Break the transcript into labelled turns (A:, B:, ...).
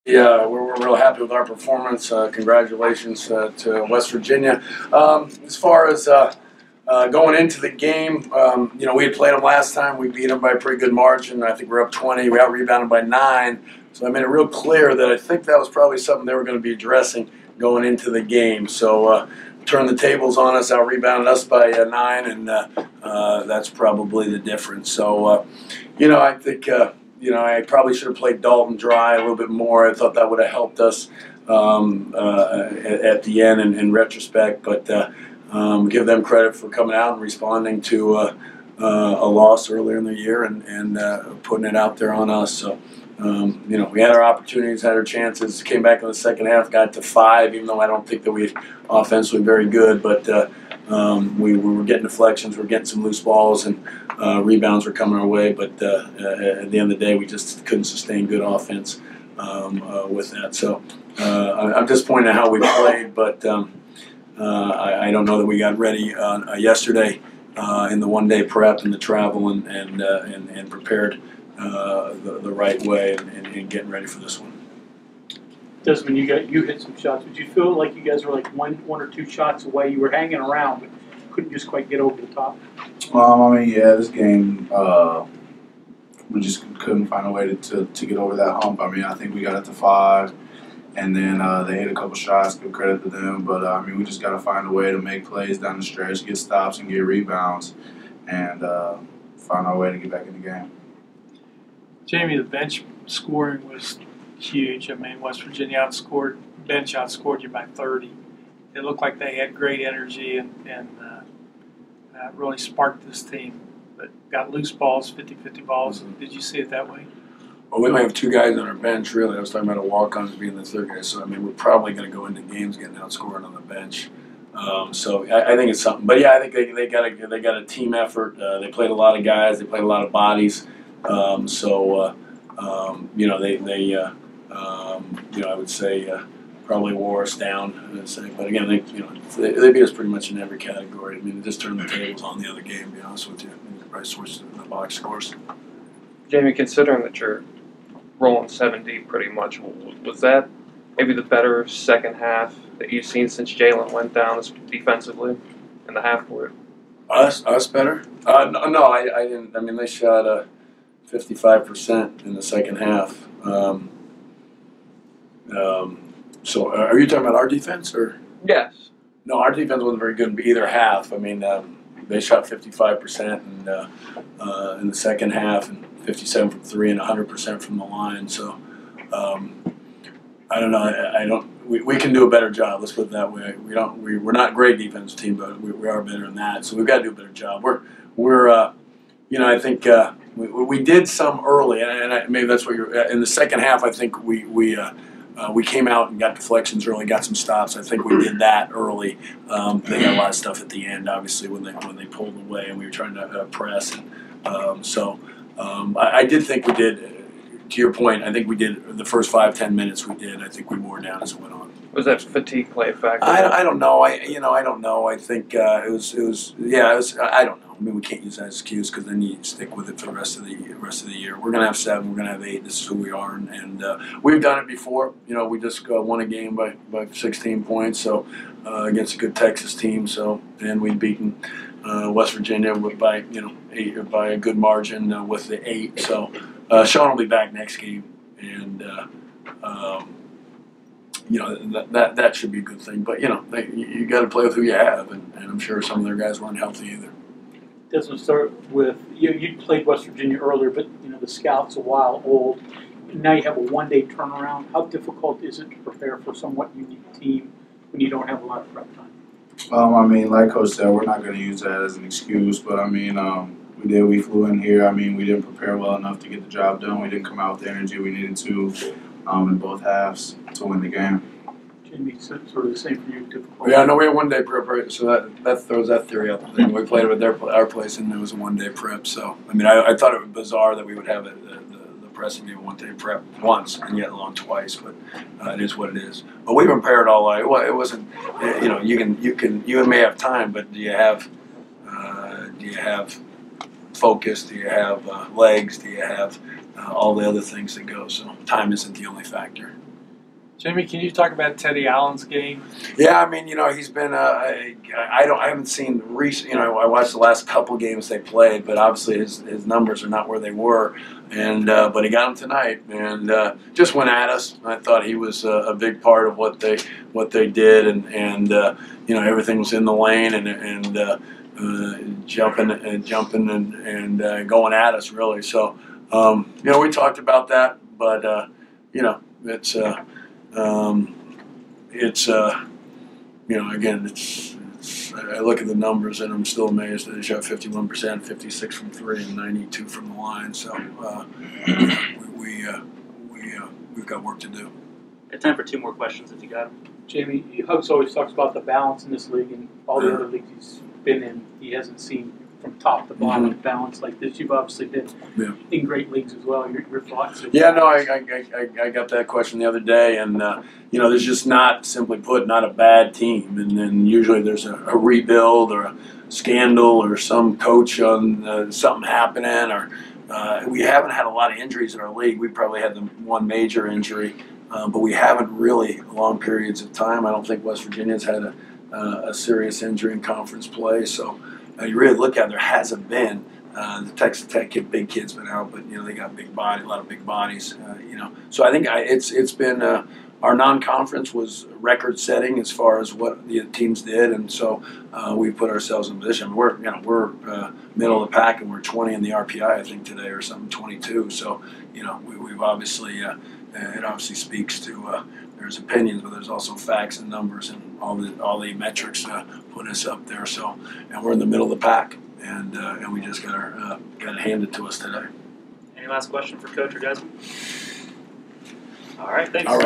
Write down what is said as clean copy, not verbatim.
A: Yeah, we're real happy with our performance. Congratulations to West Virginia. As far as going into the game, we had played them last time. We beat them by a pretty good margin. I think we're up 20. We out-rebounded by 9. So I made it real clear that I think that was probably something they were going to be addressing going into the game. So turned the tables on us, out-rebounded us by 9, and that's probably the difference. So, I think I probably should have played Dalton dry a little bit more. I thought that would have helped us at the end in retrospect. But give them credit for coming out and responding to a loss earlier in the year and putting it out there on us. So, we had our opportunities, had our chances, came back in the second half, got to 5, even though I don't think that we offensively very good. But we were getting deflections, we were getting some loose balls, and rebounds were coming our way. But at the end of the day, we just couldn't sustain good offense with that. So I'm disappointed in how we played, but I don't know that we got ready yesterday in the one-day prep and the travel and prepared the right way and getting ready for this one.
B: Desmond, you hit some shots. Did you feel like you guys were like one or two shots away? You were hanging around, but couldn't just quite get over the top.
C: This game we just couldn't find a way to get over that hump. I think we got it to 5, and then they hit a couple shots. Give credit to them, but we just got to find a way to make plays down the stretch, get stops, and get rebounds, and find our way to get back in the game.
D: Jamie, the bench scoring was huge. West Virginia bench outscored you by 30. It looked like they had great energy and really sparked this team. But got loose balls, 50-50 balls.
A: Mm-hmm.
D: Did you see it that way?
A: Well, we might have 2 guys on our bench, really. I was talking about a walk-on as being the 3rd guy. So, we're probably going to go into games getting outscored on the bench. So I think it's something. But, yeah, I think they got a team effort. They played a lot of guys. They played a lot of bodies. I would say probably wore us down. But again, they beat us pretty much in every category. They just turned the tables on the other game, to be honest with you. They probably switched the box scores.
E: Jamie, considering that you're rolling 7 deep pretty much, was that maybe the better second half that you've seen since Jalen went down defensively in the half court?
A: Us better? No, I didn't. They shot 55% in the second half. So are you talking about our defense or?
E: Yes.
A: No, our defense wasn't very good in either half. They shot 55% in the second half and 57 from 3 and 100% from the line. So I don't know. We can do a better job. Let's put it that way. We're not a great defensive team, but we are better than that. So we've got to do a better job. I think we did some early, and maybe that's what you're. In the second half, I think we came out and got deflections early, got some stops. I think we did that early. They got a lot of stuff at the end, obviously, when they pulled away and we were trying to press. I did think we did. To your point, I think we did the first 5-10 minutes. We did. I think we wore down as it went on.
E: Was that fatigue play a factor?
A: I don't know. I don't know. I think it was. Yeah, it was. I don't know. We can't use that as an excuse because then you stick with it for the rest of the year. We're gonna have 7. We're gonna have 8. This is who we are, and we've done it before. We just won a game by 16 points. So against a good Texas team. So and we've beaten West Virginia by 8 by a good margin with the 8. So Sean will be back next game, and that should be a good thing. But you got to play with who you have, and I'm sure some of their guys weren't healthy either.
B: Doesn't start with you played West Virginia earlier, but the scout's a while old. Now you have a one-day turnaround. How difficult is it to prepare for a somewhat unique team when you don't have a lot of prep time?
C: Like Coach said, we're not going to use that as an excuse, but we flew in here. We didn't prepare well enough to get the job done. We didn't come out with the energy we needed to in both halves to win the game.
B: Jamie, sort of the same for you, difficult.
A: Yeah, no, we had one-day prep, so that throws that theory out the thing. We played it at our place, and it was a one-day prep. So, I thought it was bizarre that we would have the pressing game one-day prep once and yet along twice, but it is what it is. But we prepared all night. Well, it wasn't, you may have time, but do you have focus? Do you have legs? Do you have all the other things that go? So time isn't the only factor.
D: Jamie, can you talk about Teddy Allen's game?
A: Yeah, I mean, he's been. I haven't seen recent. I watched the last couple games they played, but obviously his numbers are not where they were. And but he got them tonight, and just went at us. I thought he was a big part of what they did, and everything was in the lane and jumping and going at us really. So we talked about that, but again, I look at the numbers and I'm still amazed that they shot 51%, 56 from three, and 92 from the line. So we've got work to do.
F: Got time for 2 more questions if you got them.
B: Jamie, Hugs always talks about the balance in this league, and all the other leagues he's been in, he hasn't seen from top to bottom balance like this. You've obviously been in great leagues as well. Your thoughts?
A: Yeah, no, I got that question the other day, and there's just not, simply put, not a bad team, and then usually there's a rebuild or a scandal or some coach on something happening, or we haven't had a lot of injuries in our league. We probably had the one major injury, but we haven't really long periods of time. I don't think West Virginia's had a serious injury in conference play, so. You really look at it, there hasn't been. The Texas Tech big kid's been out, but they got a lot of big bodies. So I think it's been our non-conference was record-setting as far as what the teams did, and so we put ourselves in a position. We're middle of the pack, and we're 20 in the RPI I think today, or something 22. So we've obviously it obviously speaks to. There's opinions, but there's also facts and numbers and all the metrics put us up there. So, and we're in the middle of the pack, and we just got it handed to us today.
F: Any last question for Coach or Desmond? All right, thanks.
A: All right.